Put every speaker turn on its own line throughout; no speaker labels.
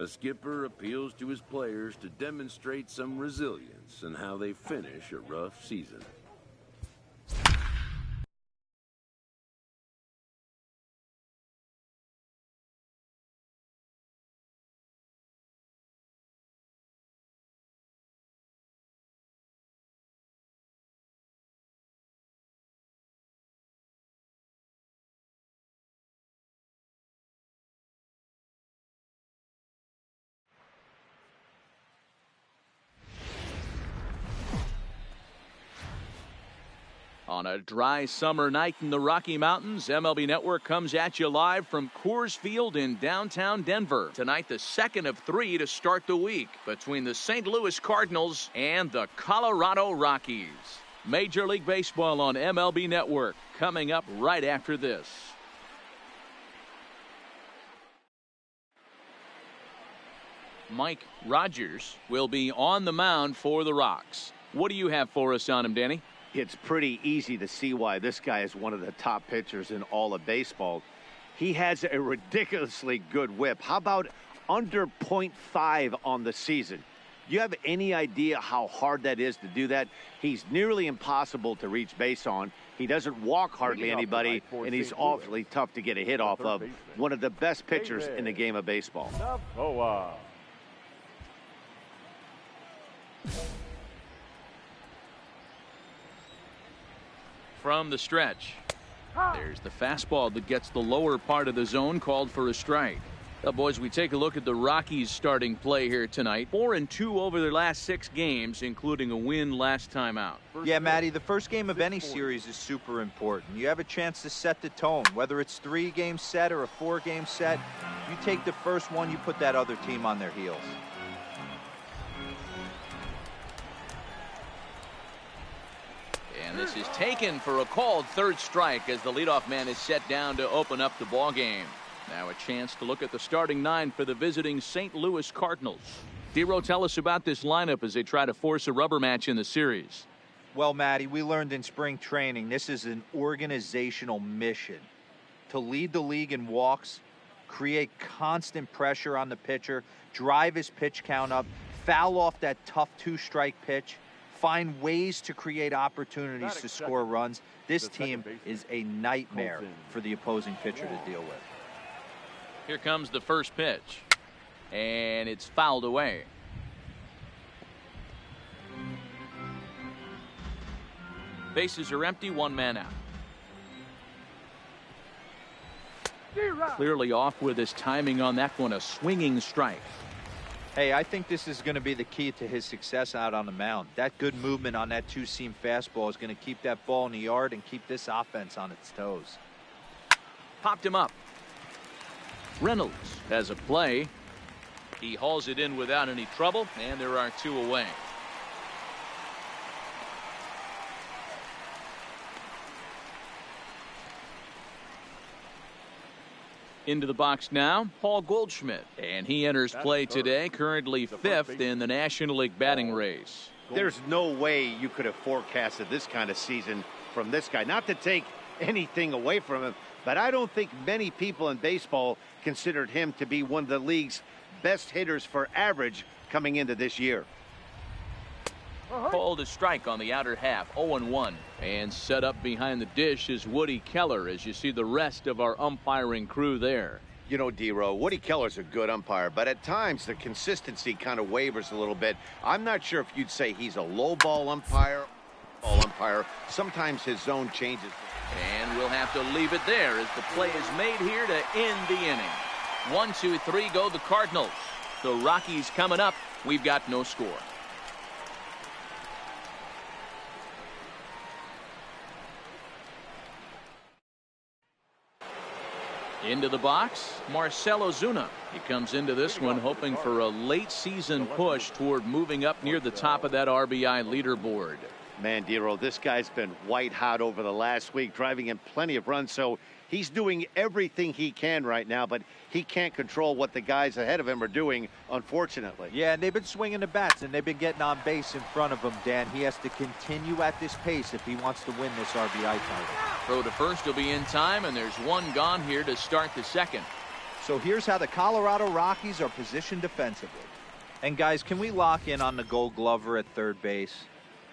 A skipper appeals to his players to demonstrate some resilience in how they finish a rough season.
On a dry summer night in the Rocky Mountains, MLB Network comes at you live from Coors Field in downtown Denver. Tonight, the second of 3 to start the week between the St. Louis Cardinals and the Colorado Rockies. Major League Baseball on MLB Network coming up right after this. Mike Rogers will be on the mound for the Rocks. What do you have for us on him, Danny?
It's pretty easy to see why this guy is one of the top pitchers in all of baseball. He has a ridiculously good whip. How about under .5 on the season? Do you have any idea how hard that is to do that? He's nearly impossible to reach base on. He doesn't walk hardly anybody, and he's awfully tough to get a hit off of. One of the best pitchers in the game of baseball.
From the stretch, there's the fastball that gets the lower part of the zone, called for a strike. Now, boys, we take a look at the Rockies' starting play here tonight. 4-2 over their last 6 games, including a win last time out.
Yeah, Matty, the first game of any series is super important. You have a chance to set the tone, whether it's 3-game set or a 4-game set. You take the first one, you put that other team on their heels.
And this is taken for a called third strike as the leadoff man is set down to open up the ball game. Now a chance to look at the starting 9 for the visiting St. Louis Cardinals. Dero, tell us about this lineup as they try to force a rubber match in the series.
Well, Matty, we learned in spring training this is an organizational mission. To lead the league in walks, create constant pressure on the pitcher, drive his pitch count up, foul off that tough 2-strike pitch, find ways to create opportunities to score runs. This team is a nightmare for the opposing pitcher to deal with.
Here comes the first pitch, and it's fouled away. Bases are empty, 1 man out. Clearly off with his timing on that one, a swinging strike.
Hey, I think this is going to be the key to his success out on the mound. That good movement on that 2-seam fastball is going to keep that ball in the yard and keep this offense on its toes.
Popped him up. Reynolds has a play. He hauls it in without any trouble, and there are 2 away. Into the box now, Paul Goldschmidt, and he enters play today, currently 5th in the National League batting race.
There's no way you could have forecasted this kind of season from this guy. Not to take anything away from him, but I don't think many people in baseball considered him to be one of the league's best hitters for average coming into this year.
Called a strike on the outer half, 0-1. And set up behind the dish is Woody Keller as you see the rest of our umpiring crew there.
You know, Dero, Woody Keller's a good umpire, but at times the consistency kind of wavers a little bit. I'm not sure if you'd say he's a low ball umpire. Sometimes his zone changes.
And we'll have to leave it there as the play is made here to end the inning. 1, 2, 3 go the Cardinals. The Rockies coming up. We've got no score. Into the box, Marcell Ozuna. He comes into this one hoping for a late season push toward moving up near the top of that RBI leaderboard.
Man, Dero, this guy's been white hot over the last week, driving in plenty of runs. So he's doing everything he can right now, but he can't control what the guys ahead of him are doing, unfortunately.
Yeah, and they've been swinging the bats, and they've been getting on base in front of him, Dan. He has to continue at this pace if he wants to win this RBI title.
Throw to first will be in time, and there's 1 gone here to start the second.
So here's how the Colorado Rockies are positioned defensively. And guys, can we lock in on the Gold Glover at third base?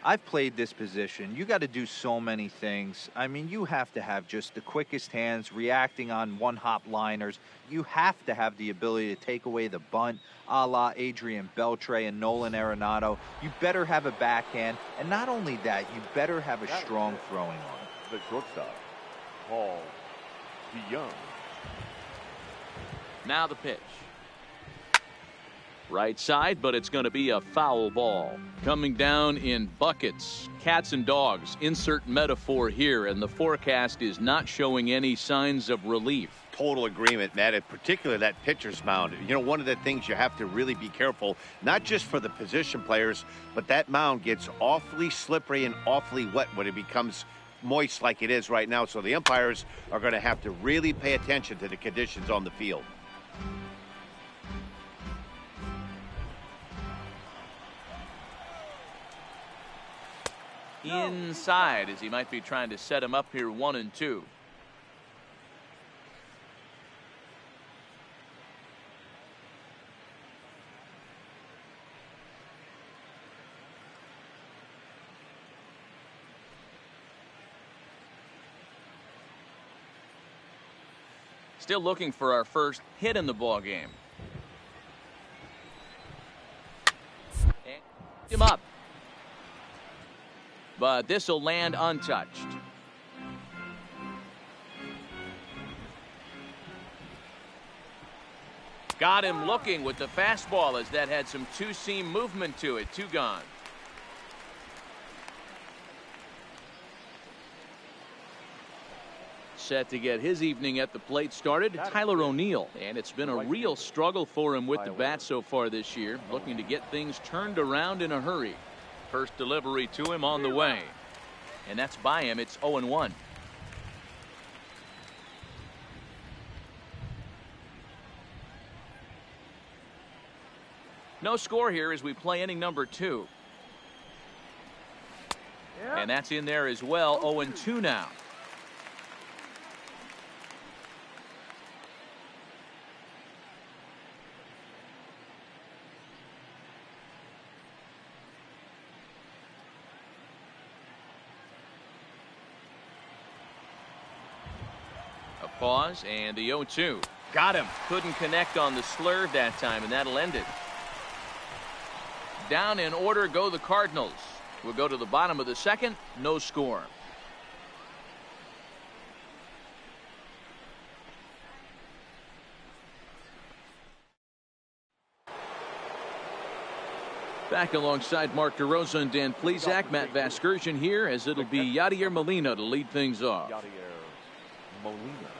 I've played this position. You got to do so many things. I mean, you have to have just the quickest hands, reacting on one-hop liners. You have to have the ability to take away the bunt, a la Adrian Beltre and Nolan Arenado. You better have a backhand, and not only that, you better have a strong throwing arm.
The shortstop, Paul DeYoung.
Now the pitch. Right side, but it's going to be a foul ball. Coming down in buckets. Cats and dogs. Insert metaphor here, and the forecast is not showing any signs of relief.
Total agreement, Matt, in particular that pitcher's mound. You know, one of the things you have to really be careful, not just for the position players, but that mound gets awfully slippery and awfully wet when it becomes moist like it is right now. So the umpires are going to have to really pay attention to the conditions on the field.
Inside, as he might be trying to set him up here 1-2. Still looking for our first hit in the ball game. And him up. But this will land untouched. Got him looking with the fastball, as that had some two-seam movement to it. 2 gone. Set to get his evening at the plate started, Tyler O'Neill. And it's been a real struggle for him with the bat so far this year, looking to get things turned around in a hurry. First delivery to him on the way. And that's by him. It's 0-1. No score here as we play inning number 2. And that's in there as well. 0-2 now. Pause, and the 0-2. Got him. Couldn't connect on the slurve that time, and that'll end it. Down in order go the Cardinals. We'll go to the bottom of the second. No score. Back alongside Mark DeRosa and Dan Plesac, Matt Vasgersian here, as it'll be Yadier Molina to lead things off.
Yadier Molina.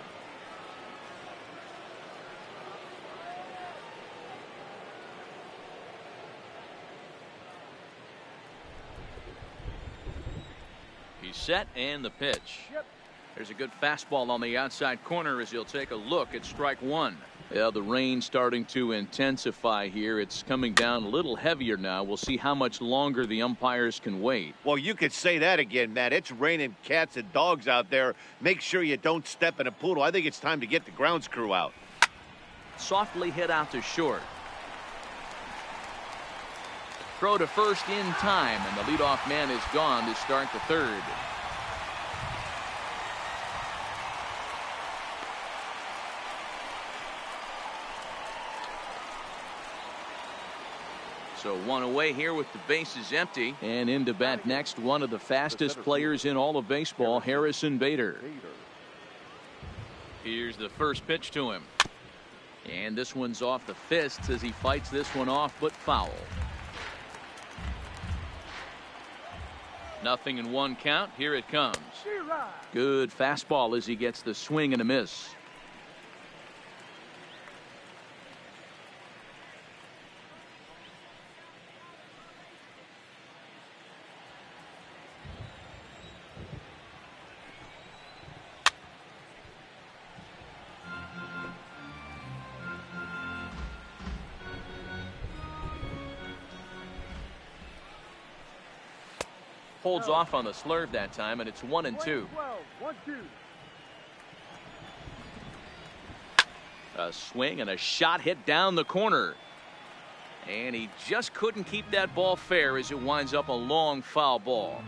He's set, and the pitch. There's a good fastball on the outside corner as he'll take a look at strike 1. Yeah, the rain starting to intensify here. It's coming down a little heavier now. We'll see how much longer the umpires can wait.
Well, you could say that again, Matt. It's raining cats and dogs out there. Make sure you don't step in a poodle. I think it's time to get the grounds crew out.
Softly hit out to short. Throw to first in time, and the leadoff man is gone to start the third. So 1 away here with the bases empty. And into bat next, one of the fastest players in all of baseball, Harrison Bader. Here's the first pitch to him. And this one's off the fists as he fights this one off, but foul. 0-1 count. Here it comes. Good fastball as he gets the swing and a miss. Holds off on the slurve that time, and it's 1-2. A swing and a shot hit down the corner. And he just couldn't keep that ball fair as it winds up a long foul ball.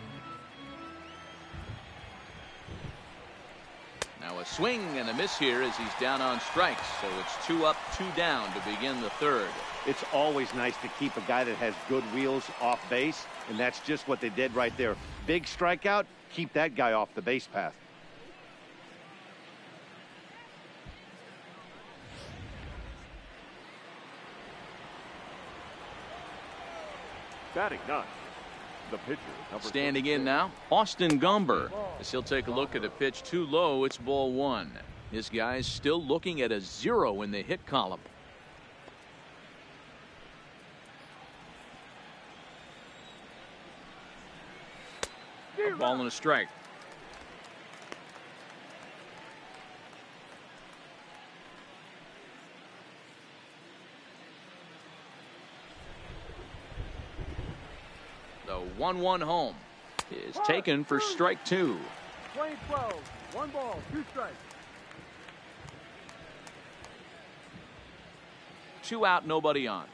Now a swing and a miss here as he's down on strikes. So it's 2 up, 2 down to begin the third.
It's always nice to keep a guy that has good wheels off base, and that's just what they did right there. Big strikeout, keep that guy off the base path.
Batting ninth, the pitcher, number
Standing
36.
in now, Austin Gomber. As he'll take a look at a pitch too low, it's ball 1. This guy's still looking at a 0 in the hit column. A ball and a strike. The 1-1 home is taken for strike 2.
2012, 1 ball, 2 strikes.
2 out, nobody on.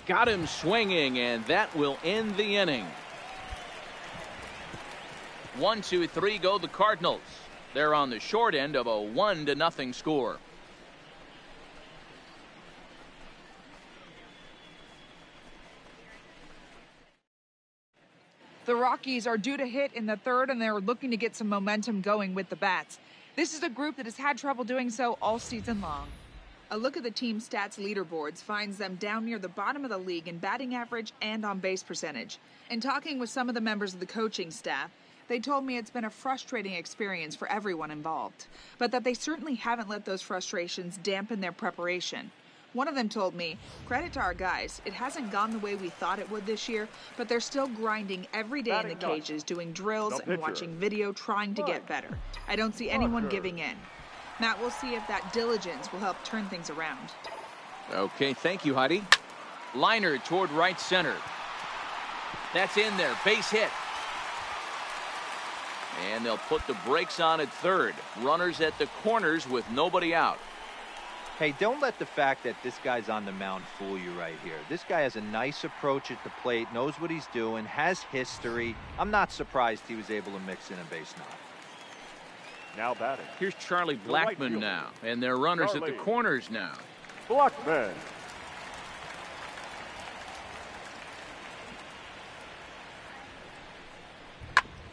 Got him swinging, and that will end the inning. 1, 2, 3 go the Cardinals. They're on the short end of a 1-0 score.
The Rockies are due to hit in the third, and they're looking to get some momentum going with the bats. This is a group that has had trouble doing so all season long. A look at the team stats leaderboards finds them down near the bottom of the league in batting average and on base percentage. In talking with some of the members of the coaching staff, they told me it's been a frustrating experience for everyone involved, but that they certainly haven't let those frustrations dampen their preparation. One of them told me, "Credit to our guys, it hasn't gone the way we thought it would this year, but they're still grinding every day in the cages, doing drills and watching video, trying to get better. I don't see anyone giving in." Matt, we'll see if that diligence will help turn things around.
Okay, thank you, Heidi. Liner toward right center. That's in there, base hit. And they'll put the brakes on at third. Runners at the corners with nobody out.
Hey, don't let the fact that this guy's on the mound fool you right here. This guy has a nice approach at the plate, knows what he's doing, has history. I'm not surprised he was able to mix in a base knock.
Now batting.
Here's Charlie
The right
Blackmon
fielder.
now, and their runners at
Charlie.
the corners now.
Blackman.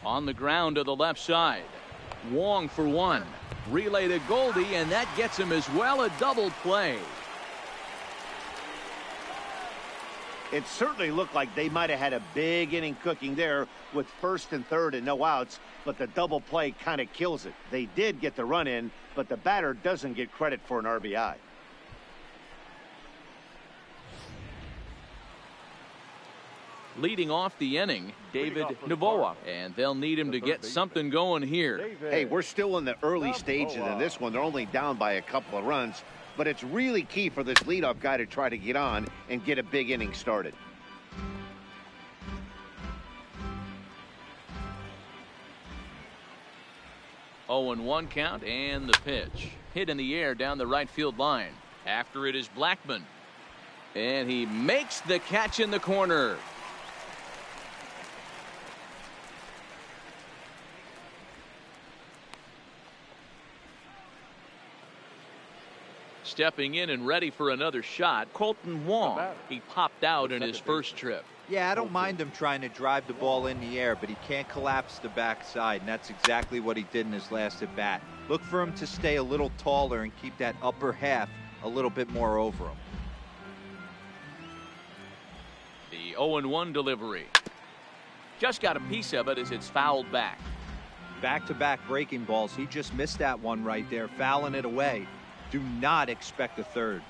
On the ground to the left side. Wong for 1. Relay to Goldie, and that gets him as well, a double play.
It certainly looked like they might have had a big inning cooking there with first and third and no outs, but the double play kind of kills it. They did get the run in, but the batter doesn't get credit for an RBI.
Leading off the inning, David Novoa, and they'll need him to get something going here.
Hey, we're still in the early stages of this one. They're only down by a couple of runs, but it's really key for this leadoff guy to try to get on and get a big inning started.
Oh, and 1 count, and the pitch. Hit in the air down the right field line. After it is Blackmon. And he makes the catch in the corner. Stepping in and ready for another shot, Colton Wong. He popped out in his first trip.
Yeah, I don't mind him trying to drive the ball in the air, but he can't collapse the backside, and that's exactly what he did in his last at bat. Look for him to stay a little taller and keep that upper half a little bit more over him.
The 0-1 delivery. Just got a piece of it as it's fouled back.
Back-to-back breaking balls. He just missed that one right there, fouling it away. Do not expect a third.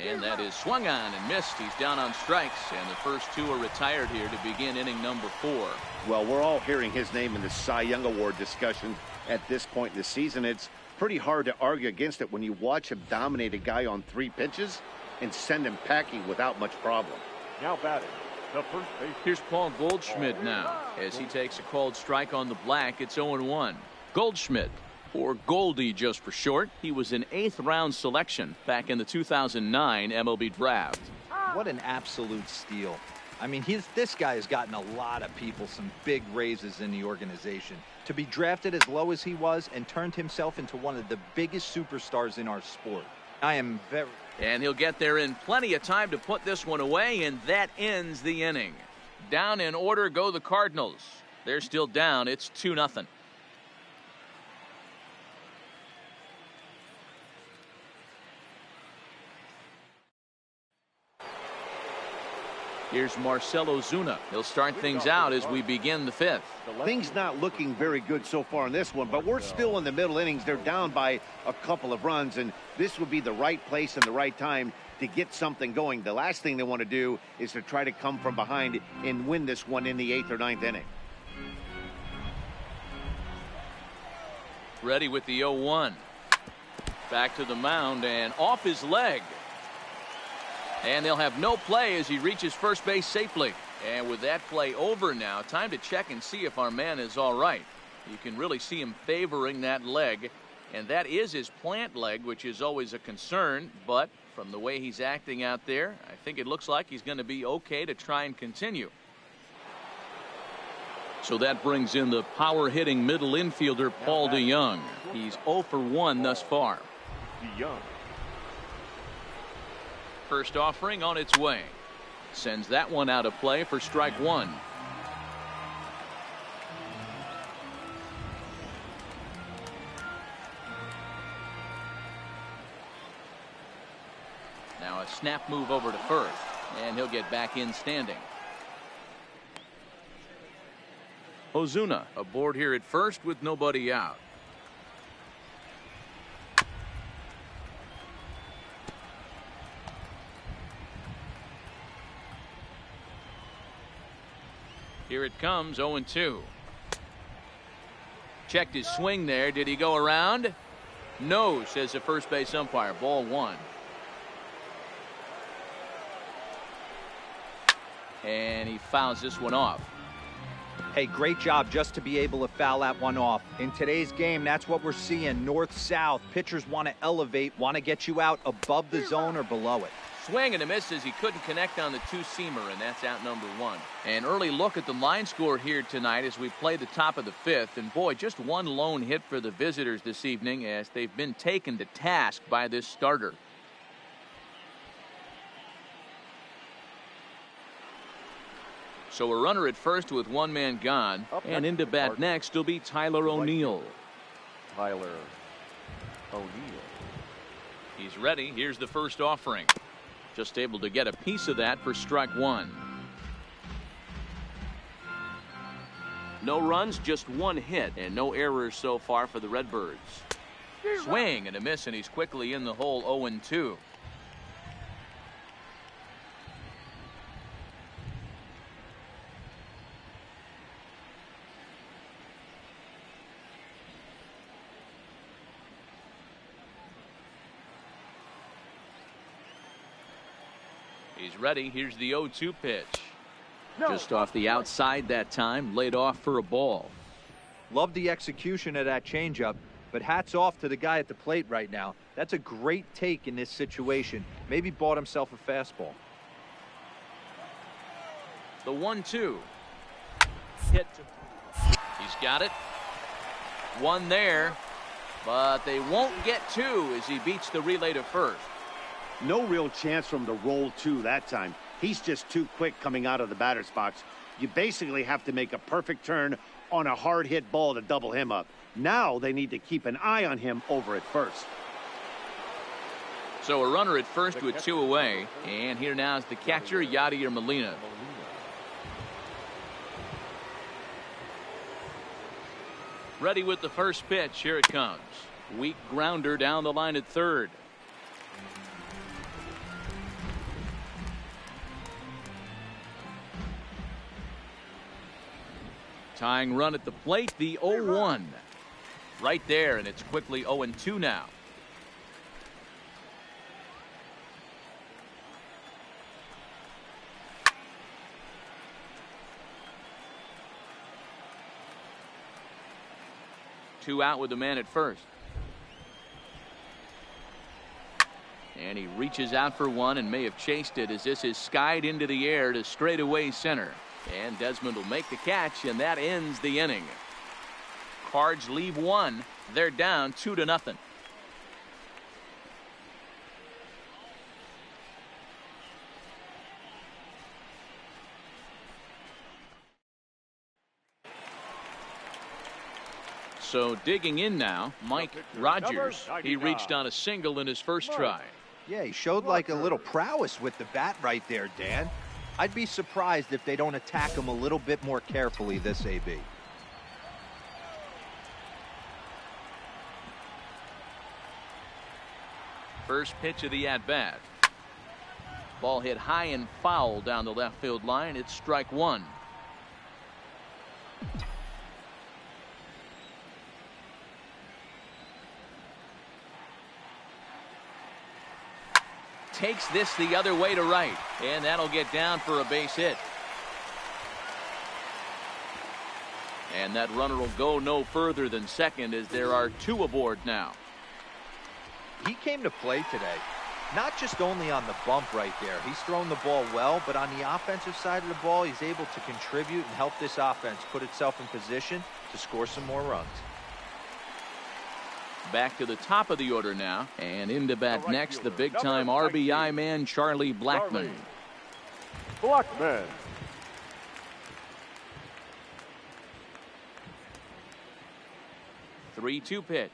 And that is swung on and missed. He's down on strikes, and the first 2 are retired here to begin inning number 4.
Well, we're all hearing his name in the Cy Young Award discussion at this point in the season. It's pretty hard to argue against it when you watch him dominate a guy on 3 pitches and send him packing without much problem.
Now batting, the first base.
Here's Paul Goldschmidt now as he takes a called strike on the black. It's 0-1. Goldschmidt or Goldie just for short. He was an 8th round selection back in the 2009 MLB draft.
What an absolute steal. I mean, this guy has gotten a lot of people some big raises in the organization. To be drafted as low as he was and turned himself into one of the biggest superstars in our sport. I am very...
And he'll get there in plenty of time to put this one away, and that ends the inning. Down in order go the Cardinals. They're still down. It's 2-0. Here's Marcell Ozuna. He'll start things out as we begin the 5th.
Things not looking very good so far in this one, but we're still in the middle innings. They're down by a couple of runs, and this would be the right place and the right time to get something going. The last thing they want to do is to try to come from behind and win this one in the 8th or 9th inning.
Ready with the 0-1. Back to the mound and off his leg. And they'll have no play as he reaches first base safely. And with that play over now, time to check and see if our man is all right. You can really see him favoring that leg. And that is his plant leg, which is always a concern. But from the way he's acting out there, I think it looks like he's going to be okay to try and continue. So that brings in the power-hitting middle infielder, Paul DeJong. He's 0 for 1 thus far.
DeJong.
First offering on its way. Sends that one out of play for strike 1. Now a snap move over to first, and he'll get back in standing. Ozuna aboard here at first with nobody out. Here it comes, 0-2. Checked his swing there. Did he go around? No, says the first base umpire. Ball 1. And he fouls this one off.
Hey, great job just to be able to foul that one off. In today's game, that's what we're seeing. North-south. Pitchers want to elevate, want to get you out above the zone or below it.
Swing and a miss as he couldn't connect on the two-seamer, and that's out number 1. An early look at the line score here tonight as we play the top of the 5th. And boy, just one lone hit for the visitors this evening as they've been taken to task by this starter. So a runner at first with one man gone, and into bat next will be Tyler O'Neill.
Tyler O'Neill.
He's ready. Here's the first offering. Just able to get a piece of that for strike 1. No runs, just one hit, and no errors so far for the Redbirds. Swing and a miss, and he's quickly in the hole. 0-2. He's ready. Here's the 0-2 pitch. Just off the outside that time, laid off for a ball.
Love the execution of that changeup, but hats off to the guy at the plate right now. That's a great take in this situation. Maybe bought himself a fastball.
The 1-2. Hit. He's got it. One there, but they won't get two as he beats the relay to first.
No real chance from the roll 2 that time. He's just too quick coming out of the batter's box. You basically have to make a perfect turn on a hard hit ball to double him up. Now they need to keep an eye on him over at first.
So a runner at first with 2 away, and here now is the catcher, Yadier Molina. Ready with the first pitch. Here it comes. Weak grounder down the line at third. Tying run at the plate, the 0-1. Right there, and it's quickly 0-2 now. 2 out with the man at first. And he reaches out for one and may have chased it as this is skied into the air to straightaway center. And Desmond will make the catch, and that ends the inning. Cards leave one. They're down 2-0. So digging in now, Mike Rogers. He reached on a single in his first try.
Yeah, he showed like a little prowess with the bat right there, Dan. I'd be surprised if they don't attack him a little bit more carefully this AB.
First pitch of the at-bat. Ball hit high and foul down the left field line. It's strike one. Takes this the other way to right, and that'll get down for a base hit. And that runner will go no further than second as there are 2 aboard now.
He came to play today, not just only on the bump right there. He's thrown the ball well, but on the offensive side of the ball, he's able to contribute and help this offense put itself in position to score some more runs.
Back to the top of the order now, and into bat next, the big-time RBI man, Charlie Blackmon.
Blackmon.
Three-two pitch.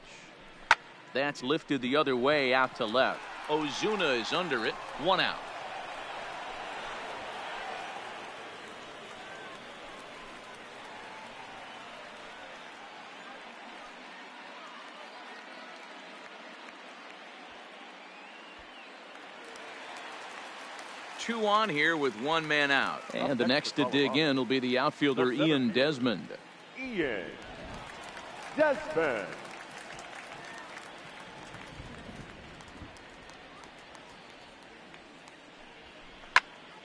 That's lifted the other way out to left. Ozuna is under it. 1 out. Two on here with 1 man out. And the next to dig in will be the outfielder Ian Desmond.
Ian Desmond.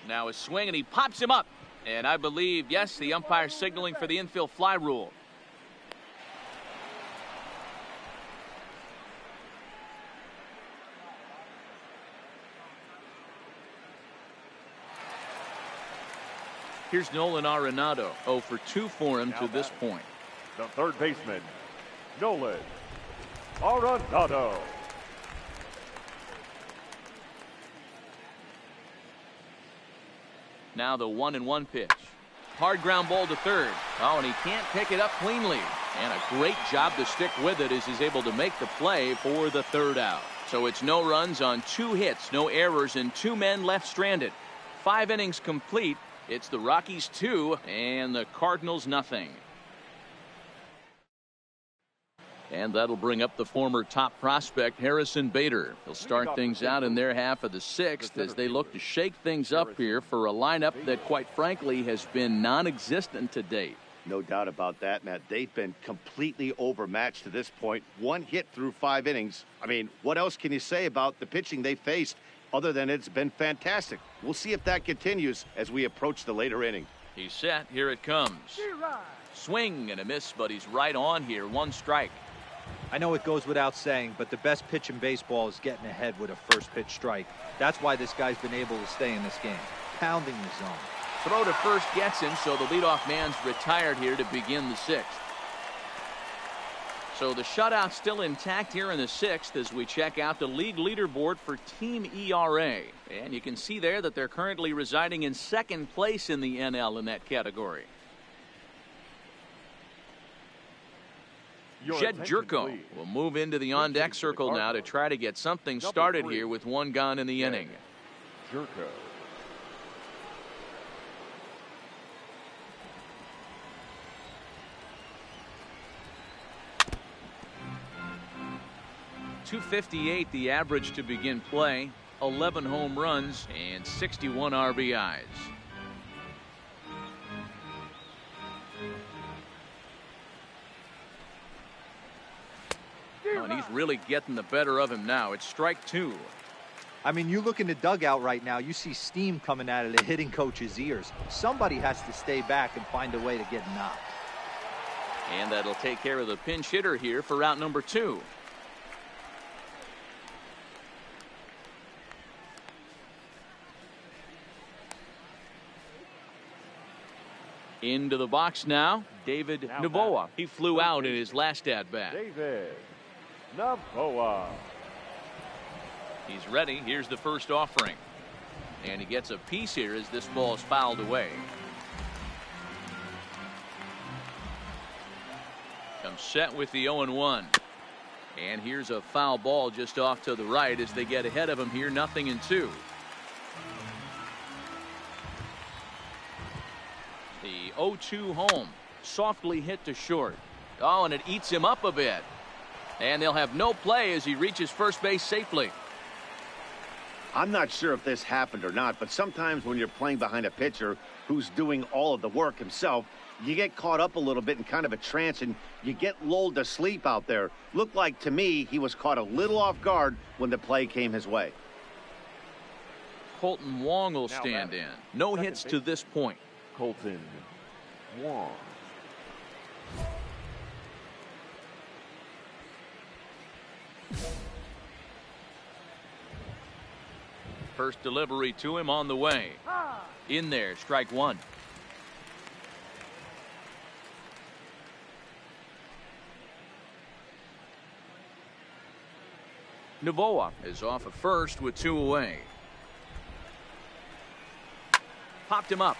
Now a swing, and he pops him up. And I believe, yes, the umpire signaling for the infield fly rule. Here's Nolan Arenado. 0 for 2 for him to this point.
The third baseman, Nolan Arenado.
Now the 1-1 pitch. Hard ground ball to third. Oh, and he can't pick it up cleanly. And a great job to stick with it as he's able to make the play for the 3rd out. So it's no runs on 2 hits, no errors, and 2 men left stranded. 5 innings complete. It's the Rockies 2 and the Cardinals nothing. And that'll bring up the former top prospect Harrison Bader. He'll start things out in their half of the 6th as they look to shake things up here for a lineup that quite frankly has been non-existent to date.
No doubt about that, Matt. They've been completely overmatched to this point. 1 hit through 5 innings. I mean, what else can you say about the pitching they faced other than it's been fantastic? We'll see if that continues as we approach the later inning.
He's set. Here it comes. Swing and a miss, but he's right on here. 1 strike.
I know it goes without saying, but the best pitch in baseball is getting ahead with a first pitch strike. That's why this guy's been able to stay in this game, pounding the zone.
Throw to first gets him, so the leadoff man's retired here to begin the 6th. So the shutout still intact here in the 6th as we check out the league leaderboard for team ERA. And you can see there that they're currently residing in 2nd place in the NL in that category. Jed Jerko will move into the on-deck circle now to try to get something started here with 1 gone in the inning.
Jerko.
.258 the average to begin play. 11 home runs and 61 RBIs. Oh, and he's really getting the better of him now. It's strike 2.
I mean, you look in the dugout right now, you see steam coming out of the hitting coach's ears. Somebody has to stay back and find a way to get knocked.
And that'll take care of the pinch hitter here for out number 2. Into the box now, David Novoa. He flew out in his last at-bat.
David Novoa.
He's ready. Here's the first offering. And he gets a piece here as this ball is fouled away. Comes set with the 0-1. And here's a foul ball just off to the right as they get ahead of him here, 0-2. The 0-2 home, softly hit to short. Oh, and it eats him up a bit. And they'll have no play as he reaches first base safely.
I'm not sure if this happened or not, but sometimes when you're playing behind a pitcher who's doing all of the work himself, you get caught up a little bit in kind of a trance and you get lulled to sleep out there. Looked like to me he was caught a little off guard when the play came his way.
Colton Wong will stand in. No hits to this point.
Colton Wong.
First delivery to him on the way. In there, strike 1. Novoa is off at first with 2 away. Popped him up.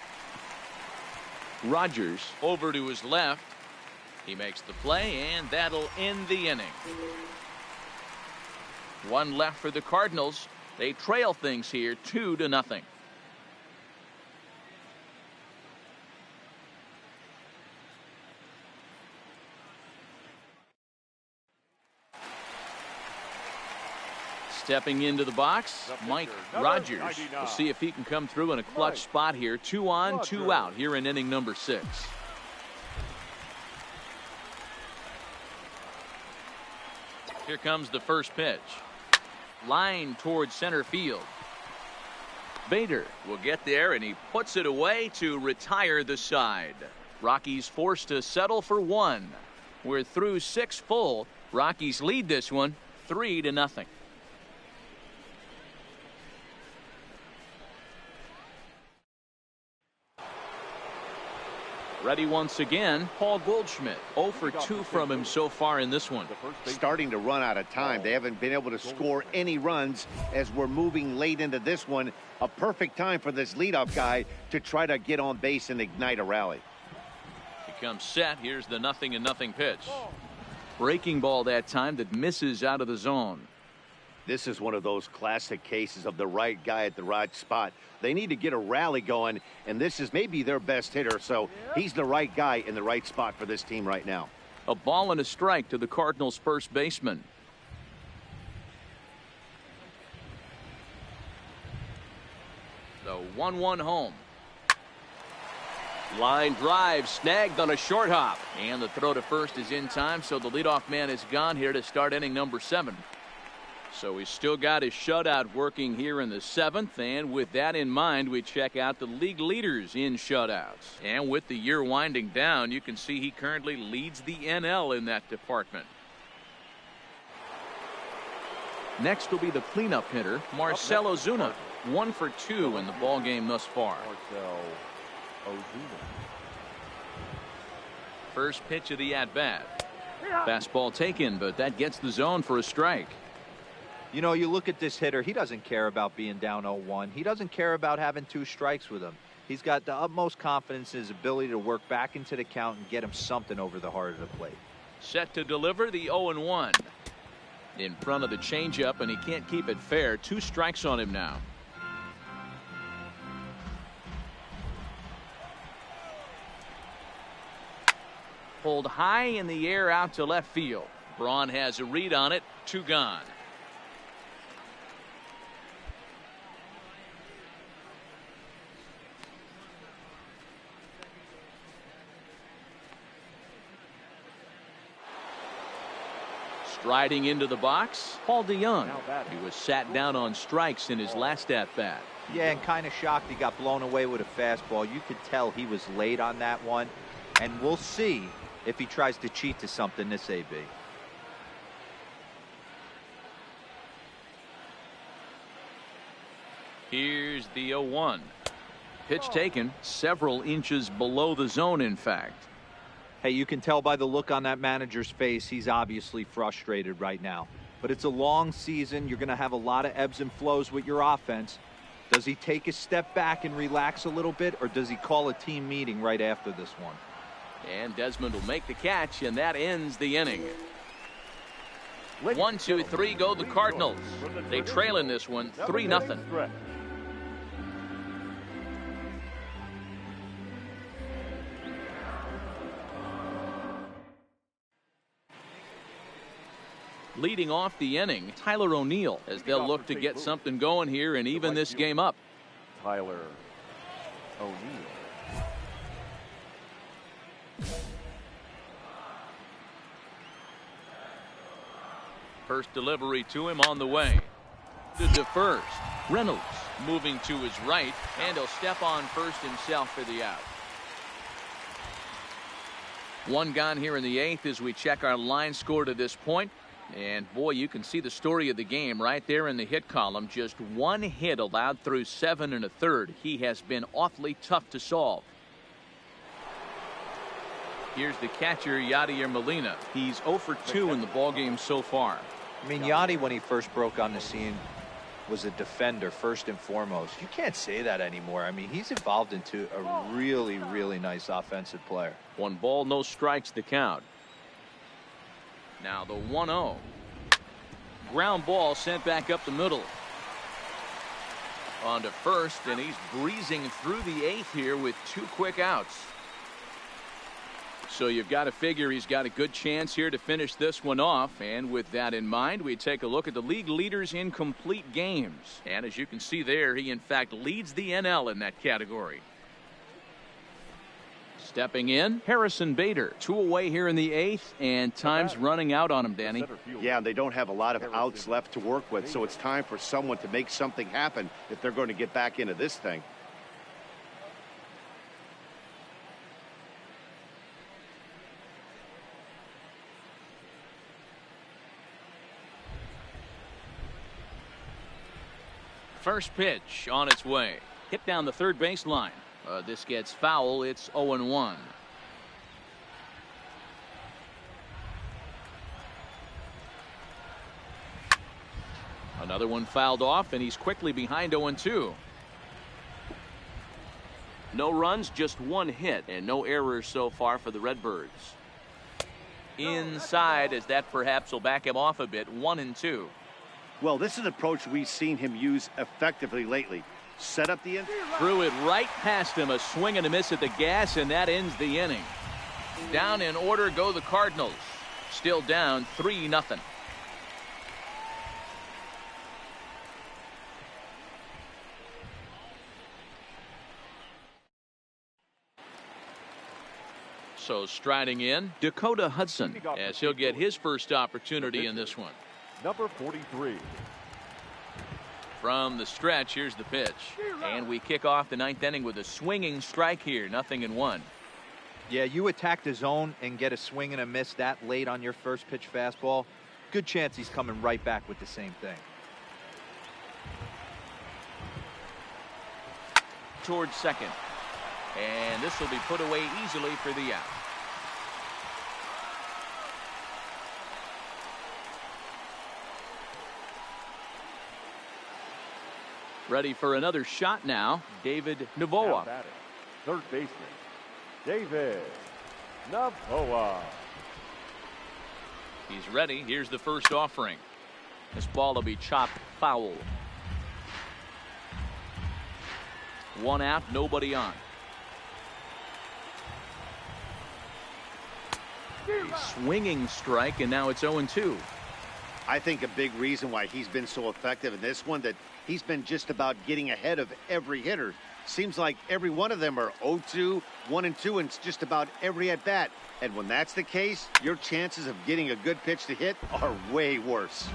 Rogers over to his left. He makes the play, and that'll end the inning. 1 left for the Cardinals. They trail things here 2-0. Stepping into the box, Mike Rogers. We'll see if he can come through in a clutch spot here. 2 on, 2 out here in inning number 6. Here comes the first pitch. Line towards center field. Bader will get there, and he puts it away to retire the side. Rockies forced to settle for 1. We're through 6 full. Rockies lead this one 3-0. Ready once again, Paul Goldschmidt. 0 for 2 from him so far in this one.
Starting to run out of time. They haven't been able to score any runs as we're moving late into this one. A perfect time for this leadoff guy to try to get on base and ignite a rally.
He comes set. Here's the 0-0 pitch. Breaking ball that time that misses out of the zone.
This is one of those classic cases of the right guy at the right spot. They need to get a rally going, and this is maybe their best hitter, so he's the right guy in the right spot for this team right now.
A ball and a strike to the Cardinals' first baseman. The 1-1 home. Line drive snagged on a short hop, and the throw to first is in time, so the leadoff man is gone here to start inning number 7. So he's still got his shutout working here in the 7th, and with that in mind, we check out the league leaders in shutouts. And with the year winding down, you can see he currently leads the NL in that department. Next will be the cleanup hitter, Marcell Ozuna. 1 for 2 in the ball game thus far.
Marcell Ozuna.
First pitch of the at-bat. Fastball taken, but that gets the zone for a strike.
You know, you look at this hitter, he doesn't care about being down 0-1. He doesn't care about having 2 strikes with him. He's got the utmost confidence in his ability to work back into the count and get him something over the heart of the plate.
Set to deliver the 0-1. In front of the changeup, and he can't keep it fair. 2 strikes on him now. Pulled high in the air out to left field. Braun has a read on it. 2 gone. Striding into the box, Paul DeYoung. He was sat down on strikes in his last at-bat.
Yeah, and kind of shocked he got blown away with a fastball. You could tell he was late on that one. And we'll see if he tries to cheat to something this AB.
Here's the 0-1. Pitch taken several inches below the zone, in fact.
Hey, you can tell by the look on that manager's face, he's obviously frustrated right now. But it's a long season. You're going to have a lot of ebbs and flows with your offense. Does he take a step back and relax a little bit, or does he call a team meeting right after this one?
And Desmond will make the catch, and that ends the inning. 1, 2, 3 go the Cardinals. They trail in this one 3-0. Leading off the inning, Tyler O'Neill, as they'll look to get something going here and even this game up.
Tyler O'Neill.
First delivery to him on the way. To first. Reynolds moving to his right, and he'll step on first himself for the out. One gone here in the 8th as we check our line score to this point. And boy, you can see the story of the game right there in the hit column. Just one hit allowed through 7 1/3. He has been awfully tough to solve. Here's the catcher, Yadier Molina. He's 0 for 2 in the ballgame so far.
I mean, Yadi, when he first broke on the scene, was a defender first and foremost. You can't say that anymore. I mean, he's evolved into a really, really nice offensive player.
1 ball, no strikes, the count. Now the 1-0. Ground ball sent back up the middle. On to first, and he's breezing through the 8th here with 2 quick outs. So you've got to figure he's got a good chance here to finish this one off. And with that in mind, we take a look at the league leaders in complete games. And as you can see there, he in fact leads the NL in that category. Stepping in, Harrison Bader. 2 away here in the 8th, and time's running out on him, Danny.
Yeah, and they don't have a lot of outs left to work with, so it's time for someone to make something happen if they're going to get back into this thing.
First pitch on its way. Hit down the third baseline. This gets foul. It's 0-1. Another one fouled off, and he's quickly behind 0-2. No runs, just 1 hit, and no errors so far for the Redbirds. Inside, as that perhaps will back him off a bit. 1-2.
Well, this is an approach we've seen him use effectively lately. Set up the end.
Threw it right past him. A swing and a miss at the gas, and that ends the inning. Down in order go the Cardinals. Still down 3-0. So striding in, Dakota Hudson, as he'll get his first opportunity in this one.
Number 43.
From the stretch, here's the pitch. And we kick off the 9th inning with a swinging strike here. 0-1.
Yeah, you attack the zone and get a swing and a miss that late on your first pitch fastball. Good chance he's coming right back with the same thing.
Towards second. And this will be put away easily for the out. Ready for another shot now, David Novoa.
Third baseman, David Novoa.
He's ready. Here's the first offering. This ball will be chopped foul. 1 out, nobody on. A swinging strike, and now it's 0-2.
I think a big reason why he's been so effective in this one, that he's been just about getting ahead of every hitter. Seems like every one of them are 0-2, 1-2, and it's just about every at bat. And when that's the case, your chances of getting a good pitch to hit are way worse.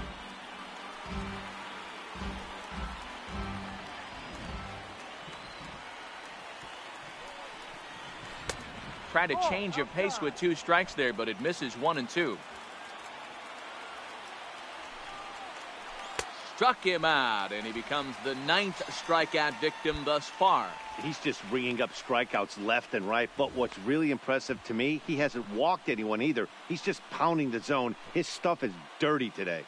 tried a change of pace with 2 strikes there, but it misses 1 and 2. Struck him out, and he becomes the 9th strikeout victim thus far.
He's just ringing up strikeouts left and right, but what's really impressive to me, he hasn't walked anyone either. He's just pounding the zone. His stuff is dirty today.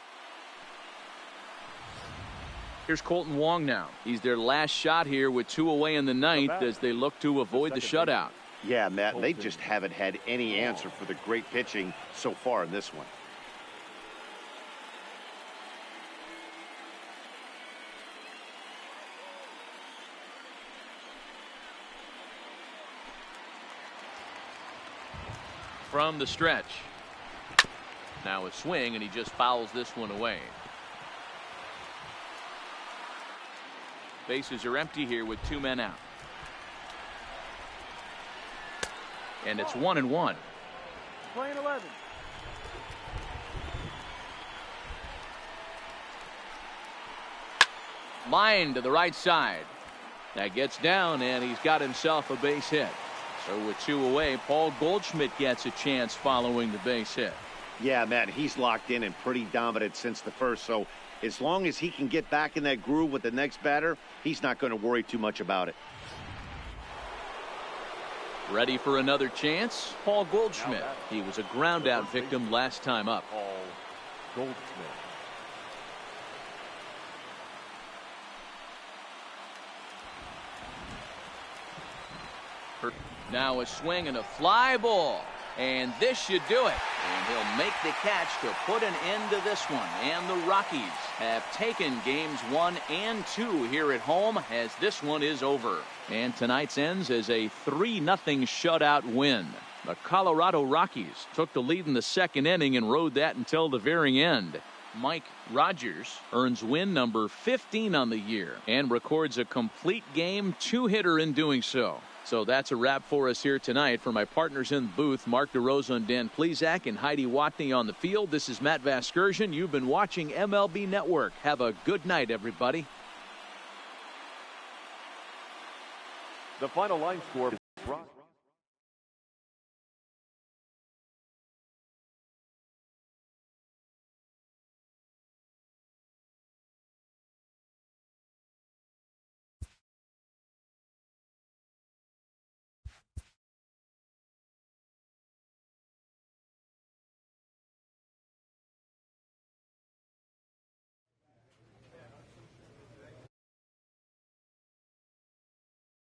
Here's Colton Wong now. He's their last shot here with 2 away in the 9th as they look to avoid the shutout.
Yeah, Matt, they just haven't had any answer for the great pitching so far in this one.
From the stretch. Now a swing, and he just fouls this one away. Bases are empty here with 2 men out. And it's 1-1.
Playing 11.
Line to the right side. That gets down, and he's got himself a base hit. So with 2 away, Paul Goldschmidt gets a chance following the base hit.
Yeah, Matt, he's locked in and pretty dominant since the first. So as long as he can get back in that groove with the next batter, he's not going to worry too much about it.
Ready for another chance? Paul Goldschmidt. He was a ground out victim last time up.
Paul Goldschmidt.
Now a swing and a fly ball. And this should do it. And he'll make the catch to put an end to this one. And the Rockies have taken games 1 and 2 here at home as this one is over. And tonight's ends as a 3-0 shutout win. The Colorado Rockies took the lead in the 2nd inning and rode that until the very end. Mike Rogers earns win number 15 on the year and records a complete game 2-hitter in doing so. So that's a wrap for us here tonight. For my partners in the booth, Mark DeRosa and Dan Plesac and Heidi Watney on the field, this is Matt Vasgersian. You've been watching MLB Network. Have a good night, everybody.
The final line score.